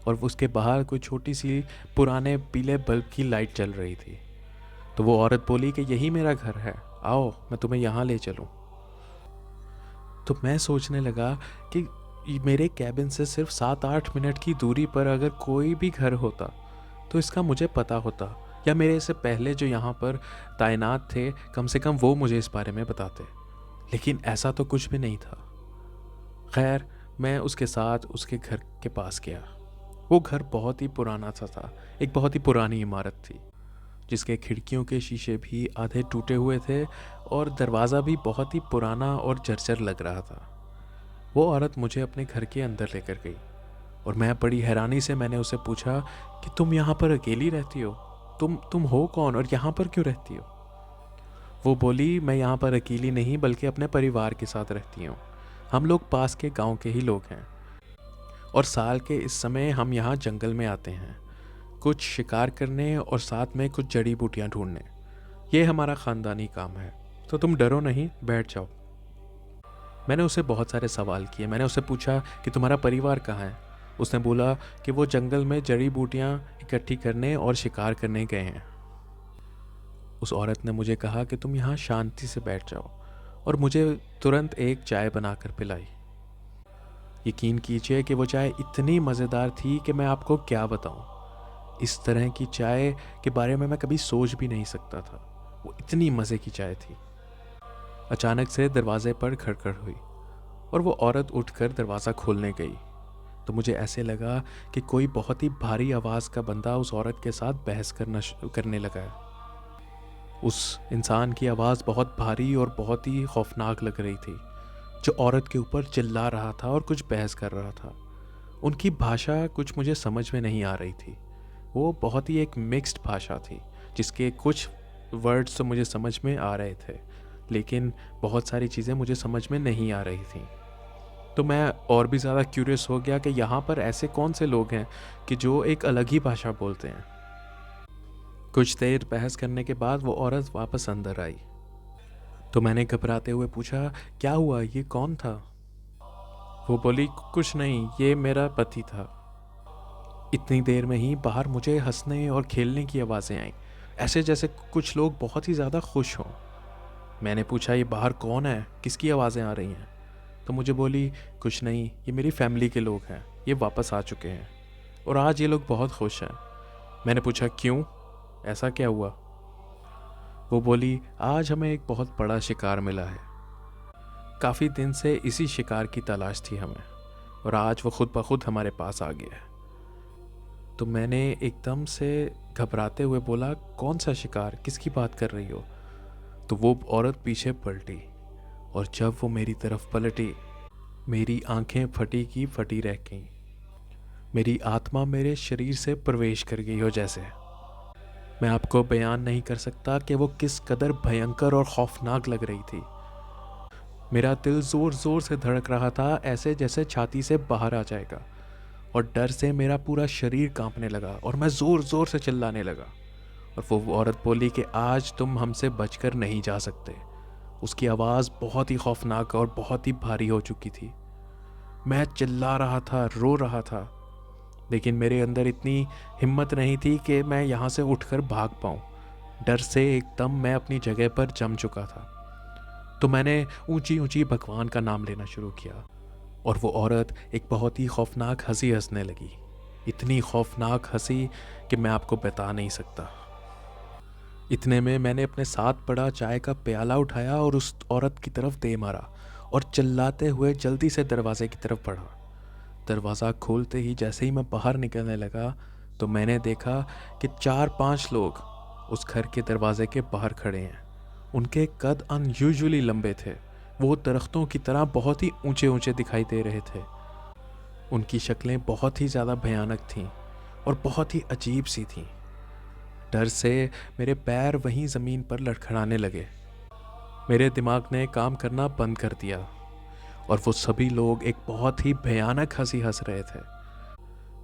और उसके बाहर कोई छोटी सी पुराने पीले बल्ब की लाइट जल रही थी। तो वो औरत बोली कि यही मेरा घर है, आओ मैं तुम्हें यहाँ ले चलूँ। तो मैं सोचने लगा कि मेरे कैबिन से सिर्फ 7-8 मिनट की दूरी पर अगर कोई भी घर होता तो इसका मुझे पता होता, या मेरे से पहले जो यहाँ पर तैनात थे कम से कम वो मुझे इस बारे में बताते। लेकिन ऐसा तो कुछ भी नहीं था। खैर, मैं उसके साथ उसके घर के पास गया। वो घर बहुत ही पुराना सा था, एक बहुत ही पुरानी इमारत थी जिसके खिड़कियों के शीशे भी आधे टूटे हुए थे और दरवाज़ा भी बहुत ही पुराना और जर्जर लग रहा था। वो औरत मुझे अपने घर के अंदर लेकर गई और मैं बड़ी हैरानी से मैंने उसे पूछा कि तुम यहाँ पर अकेली रहती हो? तुम हो कौन और यहाँ पर क्यों रहती हो? वो बोली, मैं यहाँ पर अकेली नहीं बल्कि अपने परिवार के साथ रहती हूँ। हम लोग पास के गांव के ही लोग हैं और साल के इस समय हम यहाँ जंगल में आते हैं, कुछ शिकार करने और साथ में कुछ जड़ी बूटियाँ ढूंढने। ये हमारा ख़ानदानी काम है, तो तुम डरो नहीं, बैठ जाओ। मैंने उसे बहुत सारे सवाल किए। मैंने उससे पूछा कि तुम्हारा परिवार कहाँ है? उसने बोला कि वो जंगल में जड़ी बूटियाँ इकट्ठी करने और शिकार करने गए हैं। उस औरत ने मुझे कहा कि तुम यहाँ शांति से बैठ जाओ और मुझे तुरंत एक चाय बनाकर पिलाई। यकीन कीजिए कि वो चाय इतनी मज़ेदार थी कि मैं आपको क्या बताऊं। इस तरह की चाय के बारे में मैं कभी सोच भी नहीं सकता था। वो इतनी मज़े की चाय थी। अचानक से दरवाजे पर खड़खड़ हुई और वो औरत उठकर दरवाज़ा खोलने गई। तो मुझे ऐसे लगा कि कोई बहुत ही भारी आवाज़ का बंदा उस औरत के साथ बहस करने लगा है। उस इंसान की आवाज़ बहुत भारी और बहुत ही खौफनाक लग रही थी, जो औरत के ऊपर चिल्ला रहा था और कुछ बहस कर रहा था। उनकी भाषा कुछ मुझे समझ में नहीं आ रही थी। वो बहुत ही एक मिक्स्ड भाषा थी, जिसके कुछ वर्ड्स तो मुझे समझ में आ रहे थे, लेकिन बहुत सारी चीज़ें मुझे समझ में नहीं आ रही थी। तो मैं और भी ज़्यादा क्यूरियस हो गया कि यहाँ पर ऐसे कौन से लोग हैं कि जो एक अलग ही भाषा बोलते हैं। कुछ देर बहस करने के बाद वो औरत वापस अंदर आई। तो मैंने घबराते हुए पूछा, क्या हुआ, ये कौन था? वो बोली, कुछ नहीं, ये मेरा पति था। इतनी देर में ही बाहर मुझे हंसने और खेलने की आवाज़ें आईं, ऐसे जैसे कुछ लोग बहुत ही ज़्यादा खुश हों। मैंने पूछा, ये बाहर कौन है, किसकी आवाज़ें आ रही हैं? तो मुझे बोली, कुछ नहीं, ये मेरी फैमिली के लोग हैं, ये वापस आ चुके हैं और आज ये लोग बहुत खुश हैं। मैंने पूछा, क्यों, ऐसा क्या हुआ? वो बोली, आज हमें एक बहुत बड़ा शिकार मिला है। काफ़ी दिन से इसी शिकार की तलाश थी हमें और आज वो खुद ब खुद हमारे पास आ गया है। तो मैंने एकदम से घबराते हुए बोला, कौन सा शिकार, किसकी बात कर रही हो? तो वो औरत पीछे पलटी और जब वो मेरी तरफ पलटी, मेरी आंखें फटी की फटी रह गईं। मेरी आत्मा मेरे शरीर से प्रवेश कर गई हो जैसे। मैं आपको बयान नहीं कर सकता कि वो किस कदर भयंकर और खौफनाक लग रही थी। मेरा दिल ज़ोर ज़ोर से धड़क रहा था, ऐसे जैसे छाती से बाहर आ जाएगा, और डर से मेरा पूरा शरीर कांपने लगा और मैं ज़ोर ज़ोर से चिल्लाने लगा। और वो औरत बोली कि आज तुम हमसे बचकर नहीं जा सकते। उसकी आवाज़ बहुत ही खौफनाक और बहुत ही भारी हो चुकी थी। मैं चिल्ला रहा था, रो रहा था, लेकिन मेरे अंदर इतनी हिम्मत नहीं थी कि मैं यहाँ से उठकर भाग पाऊँ। डर से एकदम मैं अपनी जगह पर जम चुका था। तो मैंने ऊंची ऊंची भगवान का नाम लेना शुरू किया और वो औरत एक बहुत ही खौफनाक हंसी हंसने लगी। इतनी खौफनाक हंसी कि मैं आपको बता नहीं सकता। इतने में मैंने अपने साथ पड़ा चाय का प्याला उठाया और उस औरत की तरफ दे मारा और चिल्लाते हुए जल्दी से दरवाजे की तरफ बढ़ा। दरवाज़ा खोलते ही जैसे ही मैं बाहर निकलने लगा तो मैंने देखा कि 4-5 लोग उस घर के दरवाजे के बाहर खड़े हैं। उनके कद अनयूजुअली लंबे थे। वो दरख्तों की तरह बहुत ही ऊंचे ऊंचे दिखाई दे रहे थे। उनकी शक्लें बहुत ही ज़्यादा भयानक थीं और बहुत ही अजीब सी थीं। डर से मेरे पैर वहीं ज़मीन पर लड़खड़ाने लगे। मेरे दिमाग ने काम करना बंद कर दिया और वो सभी लोग एक बहुत ही भयानक हंसी हंस रहे थे।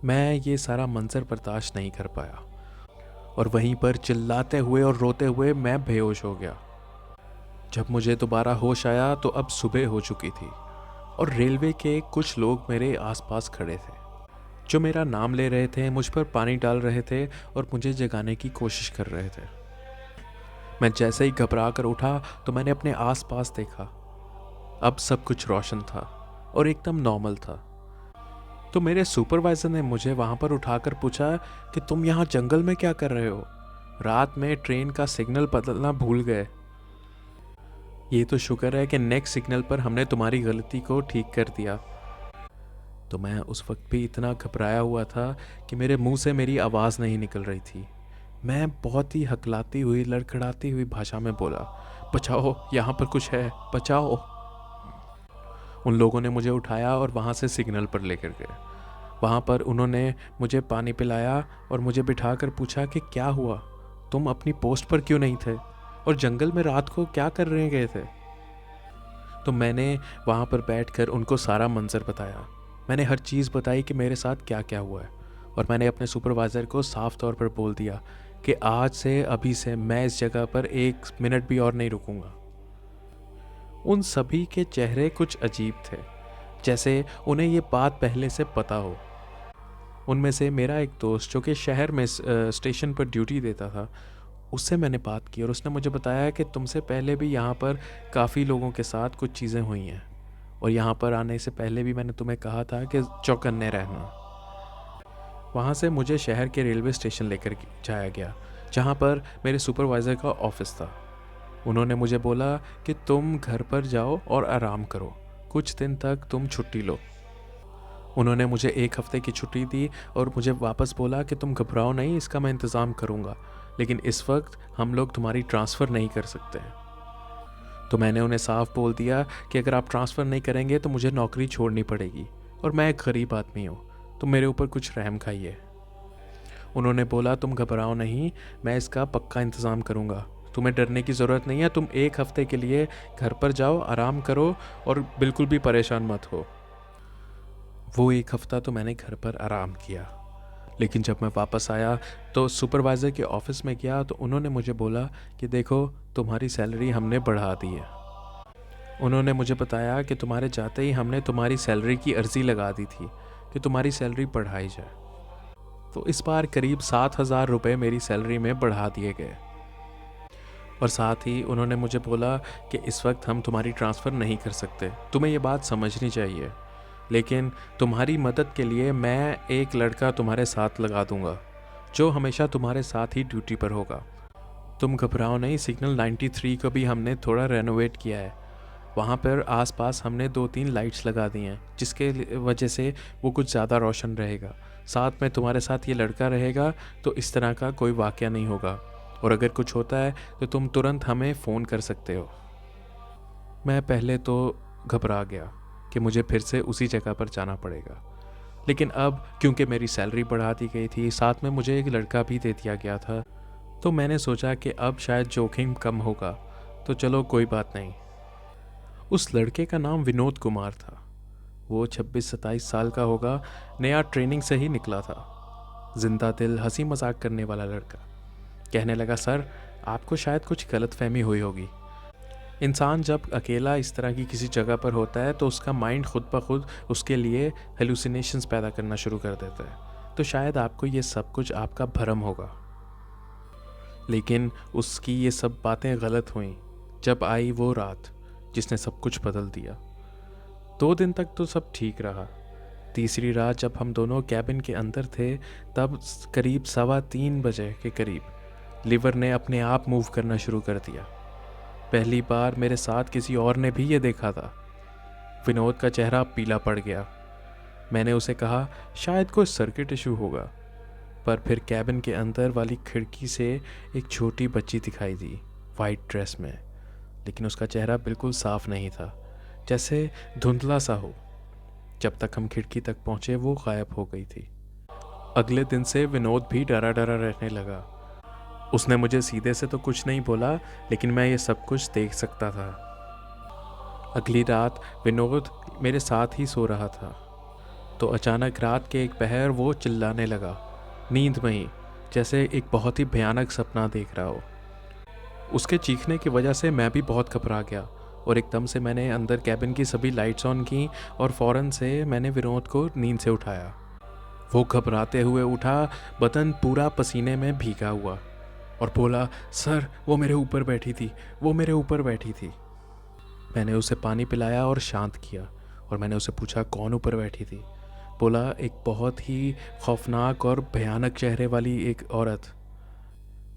मैं ये सारा मंजर बर्दाश्त नहीं कर पाया और वहीं पर चिल्लाते हुए और रोते हुए मैं बेहोश हो गया। जब मुझे दोबारा होश आया तो अब सुबह हो चुकी थी और रेलवे के कुछ लोग मेरे आसपास खड़े थे, जो मेरा नाम ले रहे थे, मुझ पर पानी डाल रहे थे और मुझे जगाने की कोशिश कर रहे थे। मैं जैसे ही घबरा कर उठा तो मैंने अपने आसपास देखा। अब सब कुछ रोशन था और एकदम नॉर्मल था। तो मेरे सुपरवाइज़र ने मुझे वहाँ पर उठाकर पूछा कि तुम यहाँ जंगल में क्या कर रहे हो? रात में ट्रेन का सिग्नल बदलना भूल गए। ये तो शुक्र है कि नेक्स्ट सिग्नल पर हमने तुम्हारी गलती को ठीक कर दिया। तो मैं उस वक्त भी इतना घबराया हुआ था कि मेरे मुंह से मेरी आवाज़ नहीं निकल रही थी। मैं बहुत ही हकलाती हुई, लड़खड़ाती हुई भाषा में बोला, बचाओ, यहाँ पर कुछ है, बचाओ। उन लोगों ने मुझे उठाया और वहाँ से सिग्नल पर लेकर गए। वहाँ पर उन्होंने मुझे पानी पिलाया और मुझे बिठाकर पूछा कि क्या हुआ, तुम अपनी पोस्ट पर क्यों नहीं थे और जंगल में रात को क्या कर रहे गए थे? तो मैंने वहाँ पर बैठकर उनको सारा मंजर बताया। मैंने हर चीज़ बताई कि मेरे साथ क्या क्या हुआ है, और मैंने अपने सुपरवाइज़र को साफ तौर पर बोल दिया कि आज से, अभी से मैं इस जगह पर 1 मिनट भी और नहीं रुकूंगा। उन सभी के चेहरे कुछ अजीब थे, जैसे उन्हें ये बात पहले से पता हो। उनमें से मेरा एक दोस्त जो कि शहर में स्टेशन पर ड्यूटी देता था, उससे मैंने बात की और उसने मुझे बताया कि तुमसे पहले भी यहाँ पर काफ़ी लोगों के साथ कुछ चीज़ें हुई हैं, और यहाँ पर आने से पहले भी मैंने तुम्हें कहा था कि चौकन्ने रहना। वहाँ से मुझे शहर के रेलवे स्टेशन लेकर जाया गया, जहाँ पर मेरे सुपरवाइज़र का ऑफिस था। उन्होंने मुझे बोला कि तुम घर पर जाओ और आराम करो, कुछ दिन तक तुम छुट्टी लो। उन्होंने मुझे 1 हफ्ते की छुट्टी दी और मुझे वापस बोला कि तुम घबराओ नहीं, इसका मैं इंतज़ाम करूँगा, लेकिन इस वक्त हम लोग तुम्हारी ट्रांसफ़र नहीं कर सकते हैं। तो मैंने उन्हें साफ बोल दिया कि अगर आप ट्रांसफ़र नहीं करेंगे तो मुझे नौकरी छोड़नी पड़ेगी, और मैं एक गरीब आदमी हूँ, तो मेरे ऊपर कुछ रहम खाइए। उन्होंने बोला तुम घबराओ नहीं, मैं इसका पक्का इंतज़ाम करूँगा, तुम्हें डरने की ज़रूरत नहीं है, तुम 1 हफ्ते के लिए घर पर जाओ, आराम करो और बिल्कुल भी परेशान मत हो। वो 1 हफ्ता तो मैंने घर पर आराम किया, लेकिन जब मैं वापस आया तो सुपरवाइज़र के ऑफिस में गया तो उन्होंने मुझे बोला कि देखो, तुम्हारी सैलरी हमने बढ़ा दी है। उन्होंने मुझे बताया कि तुम्हारे जाते ही हमने तुम्हारी सैलरी की अर्ज़ी लगा दी थी कि तुम्हारी सैलरी बढ़ाई जाए। तो इस बार करीब 7,000 रुपये मेरी सैलरी में बढ़ा दिए गए, और साथ ही उन्होंने मुझे बोला कि इस वक्त हम तुम्हारी ट्रांसफ़र नहीं कर सकते, तुम्हें ये बात समझनी चाहिए, लेकिन तुम्हारी मदद के लिए मैं एक लड़का तुम्हारे साथ लगा दूंगा जो हमेशा तुम्हारे साथ ही ड्यूटी पर होगा। तुम घबराओ नहीं, सिग्नल 93 को भी हमने थोड़ा रेनोवेट किया है। वहाँ पर आसपास हमने 2-3 लाइट्स लगा दी हैं, जिसके वजह से वो कुछ ज़्यादा रोशन रहेगा। साथ में तुम्हारे साथ ये लड़का रहेगा, तो इस तरह का कोई वाक़या नहीं होगा, और अगर कुछ होता है तो तुम तुरंत हमें फ़ोन कर सकते हो। मैं पहले तो घबरा गया कि मुझे फिर से उसी जगह पर जाना पड़ेगा, लेकिन अब क्योंकि मेरी सैलरी बढ़ा दी गई थी, साथ में मुझे एक लड़का भी दे दिया गया था, तो मैंने सोचा कि अब शायद जोखिम कम होगा, तो चलो कोई बात नहीं। उस लड़के का नाम विनोद कुमार था। वो 26-27 साल का होगा, नया ट्रेनिंग से ही निकला था। जिंदा दिल, हंसी मजाक करने वाला लड़का। कहने लगा, सर, आपको शायद कुछ गलतफहमी हुई होगी। इंसान जब अकेला इस तरह की किसी जगह पर होता है तो उसका माइंड खुद ब खुद उसके लिए हेलुसिनेशंस पैदा करना शुरू कर देता है, तो शायद आपको ये सब कुछ आपका भ्रम होगा। लेकिन उसकी ये सब बातें गलत हुईं जब आई वो रात जिसने सब कुछ बदल दिया। 2 दिन तक तो सब ठीक रहा। तीसरी रात जब हम दोनों कैबिन के अंदर थे, तब करीब 3:15 बजे के करीब लिवर ने अपने आप मूव करना शुरू कर दिया। पहली बार मेरे साथ किसी और ने भी ये देखा था। विनोद का चेहरा पीला पड़ गया। मैंने उसे कहा शायद कोई सर्किट इशू होगा, पर फिर कैबिन के अंदर वाली खिड़की से एक छोटी बच्ची दिखाई दी, वाइट ड्रेस में, लेकिन उसका चेहरा बिल्कुल साफ नहीं था, जैसे धुंधला सा हो। जब तक हम खिड़की तक पहुंचे वो गायब हो गई थी। अगले दिन से विनोद भी डरा डरा रहने लगा। उसने मुझे सीधे से तो कुछ नहीं बोला, लेकिन मैं ये सब कुछ देख सकता था। अगली रात विनोद मेरे साथ ही सो रहा था, तो अचानक रात के एक पहर वो चिल्लाने लगा, नींद में ही, जैसे एक बहुत ही भयानक सपना देख रहा हो। उसके चीखने की वजह से मैं भी बहुत घबरा गया, और एकदम से मैंने अंदर कैबिन की सभी लाइट्स ऑन की और फ़ौरन से मैंने विनोद को नींद से उठाया। वो घबराते हुए उठा, बदन पूरा पसीने में भीगा हुआ। और बोला, सर वो मेरे ऊपर बैठी थी, वो मेरे ऊपर बैठी थी। मैंने उसे पानी पिलाया और शांत किया और मैंने उसे पूछा कौन ऊपर बैठी थी। बोला, एक बहुत ही खौफनाक और भयानक चेहरे वाली एक औरत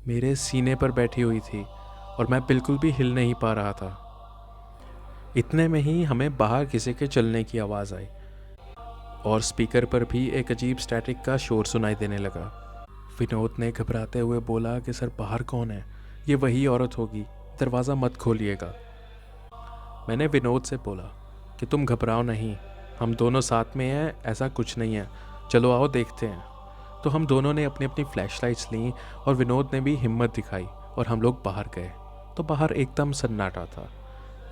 मेरे सीने पर बैठी हुई थी और मैं बिल्कुल भी हिल नहीं पा रहा था। इतने में ही हमें बाहर किसी के चलने की आवाज़ आई और स्पीकर पर भी एक अजीब स्टैटिक का शोर सुनाई देने लगा। विनोद ने घबराते हुए बोला कि सर बाहर कौन है? ये वही औरत होगी, दरवाज़ा मत खोलिएगा। मैंने विनोद से बोला कि तुम घबराओ नहीं, हम दोनों साथ में हैं, ऐसा कुछ नहीं है, चलो आओ देखते हैं। तो हम दोनों ने अपनी अपनी फ्लैशलाइट्स लीं और विनोद ने भी हिम्मत दिखाई और हम लोग बाहर गए। तो बाहर एकदम सन्नाटा था।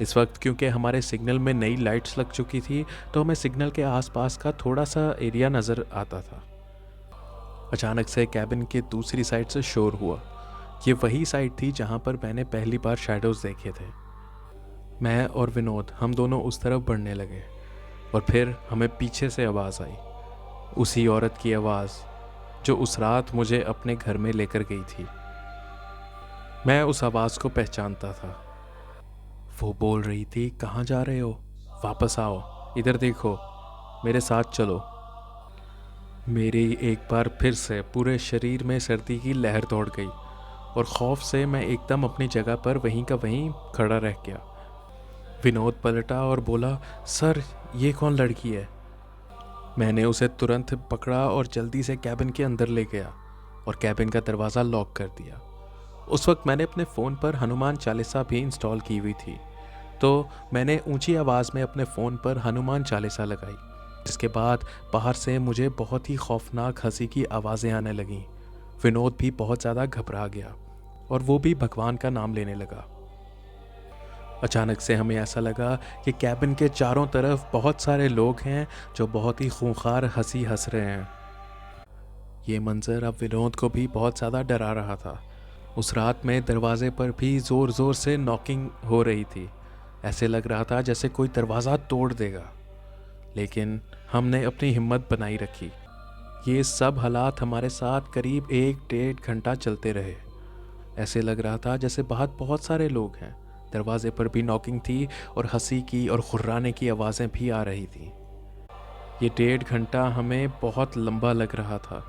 इस वक्त क्योंकि हमारे सिग्नल में नई लाइट्स लग चुकी थी तो हमें सिग्नल के आसपास का थोड़ा सा एरिया नज़र आता था। अचानक से कैबिन के दूसरी साइड से शोर हुआ। ये वही साइड थी जहाँ पर मैंने पहली बार शैडोज़ देखे थे। मैं और विनोद हम दोनों उस तरफ बढ़ने लगे और फिर हमें पीछे से आवाज़ आई, उसी औरत की आवाज़ जो उस रात मुझे अपने घर में लेकर गई थी। मैं उस आवाज़ को पहचानता था। वो बोल रही थी, कहाँ जा रहे हो? वापस आओ, इधर देखो, मेरे साथ चलो। मेरी एक बार फिर से पूरे शरीर में सर्दी की लहर दौड़ गई और खौफ से मैं एकदम अपनी जगह पर वहीं का वहीं खड़ा रह गया। विनोद पलटा और बोला, सर ये कौन लड़की है? मैंने उसे तुरंत पकड़ा और जल्दी से कैबिन के अंदर ले गया और कैबिन का दरवाज़ा लॉक कर दिया। उस वक्त मैंने अपने फ़ोन पर हनुमान चालीसा भी इंस्टॉल की हुई थी, तो मैंने ऊंची आवाज़ में अपने फ़ोन पर हनुमान चालीसा लगाई। इसके बाद बाहर से मुझे बहुत ही खौफनाक हंसी की आवाज़ें आने लगीं। विनोद भी बहुत ज़्यादा घबरा गया और वो भी भगवान का नाम लेने लगा। अचानक से हमें ऐसा लगा कि कैबिन के चारों तरफ बहुत सारे लोग हैं जो बहुत ही खूंखार हंसी हंस रहे हैं। ये मंजर अब विनोद को भी बहुत ज़्यादा डरा रहा था। उस रात में दरवाजे पर भी ज़ोर ज़ोर से नॉकिंग हो रही थी। ऐसे लग रहा था जैसे कोई दरवाज़ा तोड़ देगा, लेकिन हमने अपनी हिम्मत बनाई रखी। ये सब हालात हमारे साथ करीब 1-1.5 घंटा चलते रहे। ऐसे लग रहा था जैसे बाहर बहुत सारे लोग हैं। दरवाजे पर भी नॉकिंग थी और हंसी की और खुर्राने की आवाज़ें भी आ रही थी। ये 1.5 घंटा हमें बहुत लंबा लग रहा था,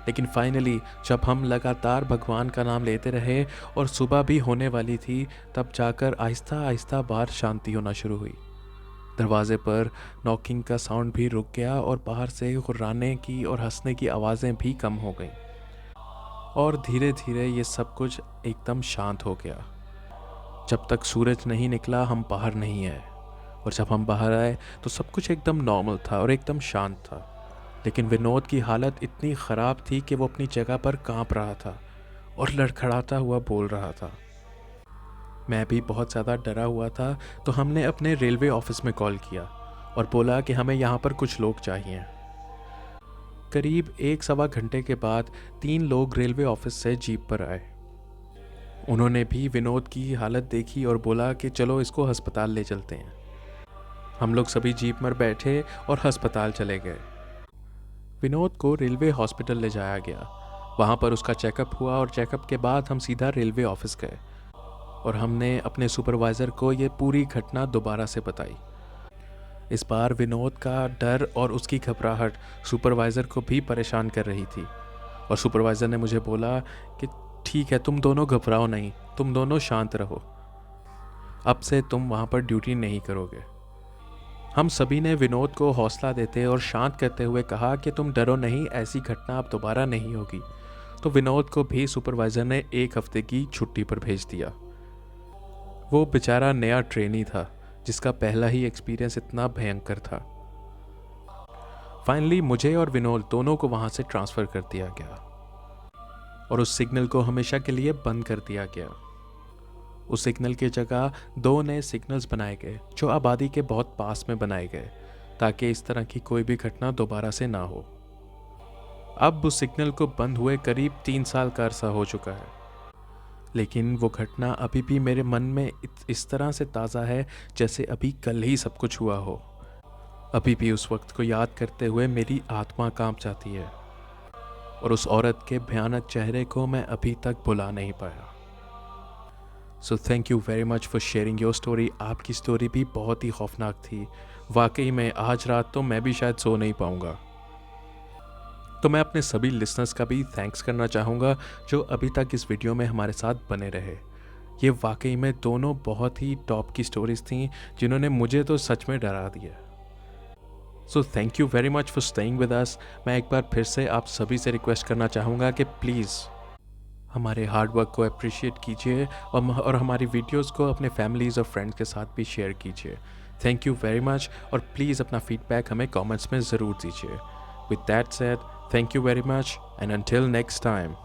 लेकिन फाइनली जब हम लगातार भगवान का नाम लेते रहे और सुबह भी होने वाली थी, तब जाकर आहिस्ता आहिस्ता बाहर शांति होना शुरू हुई। दरवाजे पर नॉकिंग का साउंड भी रुक गया और बाहर से खुर्राने की और हंसने की आवाज़ें भी कम हो गईं और धीरे धीरे ये सब कुछ एकदम शांत हो गया। जब तक सूरज नहीं निकला हम बाहर नहीं आए, और जब हम बाहर आए तो सब कुछ एकदम नॉर्मल था और एकदम शांत था। लेकिन विनोद की हालत इतनी ख़राब थी कि वो अपनी जगह पर कांप रहा था और लड़खड़ाता हुआ बोल रहा था। मैं भी बहुत ज़्यादा डरा हुआ था, तो हमने अपने रेलवे ऑफिस में कॉल किया और बोला कि हमें यहाँ पर कुछ लोग चाहिए। करीब 1-1.25 घंटे के बाद 3 लोग रेलवे ऑफिस से जीप पर आए। उन्होंने भी विनोद की हालत देखी और बोला कि चलो इसको अस्पताल ले चलते हैं। हम लोग सभी जीप में बैठे और अस्पताल चले गए। विनोद को रेलवे हॉस्पिटल ले जाया गया। वहाँ पर उसका चेकअप हुआ और चेकअप के बाद हम सीधा रेलवे ऑफिस गए और हमने अपने सुपरवाइज़र को ये पूरी घटना दोबारा से बताई। इस बार विनोद का डर और उसकी घबराहट सुपरवाइज़र को भी परेशान कर रही थी और सुपरवाइज़र ने मुझे बोला कि ठीक है, तुम दोनों घबराओ नहीं, तुम दोनों शांत रहो, अब से तुम वहाँ पर ड्यूटी नहीं करोगे। हम सभी ने विनोद को हौसला देते और शांत करते हुए कहा कि तुम डरो नहीं, ऐसी घटना अब दोबारा नहीं होगी। तो विनोद को भी सुपरवाइज़र ने 1 हफ्ते की छुट्टी पर भेज दिया। वो बेचारा नया ट्रेनी था जिसका पहला ही एक्सपीरियंस इतना भयंकर था। फाइनली मुझे और विनोद दोनों को वहाँ से ट्रांसफ़र कर दिया गया और उस सिग्नल को हमेशा के लिए बंद कर दिया गया। उस सिग्नल की जगह 2 नए सिग्नल्स बनाए गए जो आबादी के बहुत पास में बनाए गए, ताकि इस तरह की कोई भी घटना दोबारा से ना हो। अब उस सिग्नल को बंद हुए करीब 3 साल का अरसा हो चुका है, लेकिन वो घटना अभी भी मेरे मन में इस तरह से ताज़ा है जैसे अभी कल ही सब कुछ हुआ हो। अभी भी उस वक्त को याद करते हुए मेरी आत्मा कांप जाती है। और उस औरत के भयानक चेहरे को मैं अभी तक भुला नहीं पाया। So thank you very much for sharing your story. आपकी स्टोरी भी बहुत ही खौफनाक थी। वाकई में आज रात तो मैं भी शायद सो नहीं पाऊँगा। तो मैं अपने सभी लिसनर्स का भी थैंक्स करना चाहूँगा जो अभी तक इस वीडियो में हमारे साथ बने रहे। ये वाकई में दोनों बहुत ही टॉप की स्टोरीज थी जिन्होंने मुझे तो सच में डरा दिया। So thank you very much for staying with us. मैं एक बार फिर से आप सभी से रिक्वेस्ट करना चाहूँगा कि प्लीज़ हमारे हार्ड वर्क को अप्रिशिएट कीजिए और हमारी वीडियोस को अपने फैमिलीज़ और फ्रेंड्स के साथ भी शेयर कीजिए। थैंक यू वेरी मच और प्लीज़ अपना फीडबैक हमें कमेंट्स में ज़रूर दीजिए। With that said, thank you very much and until next time.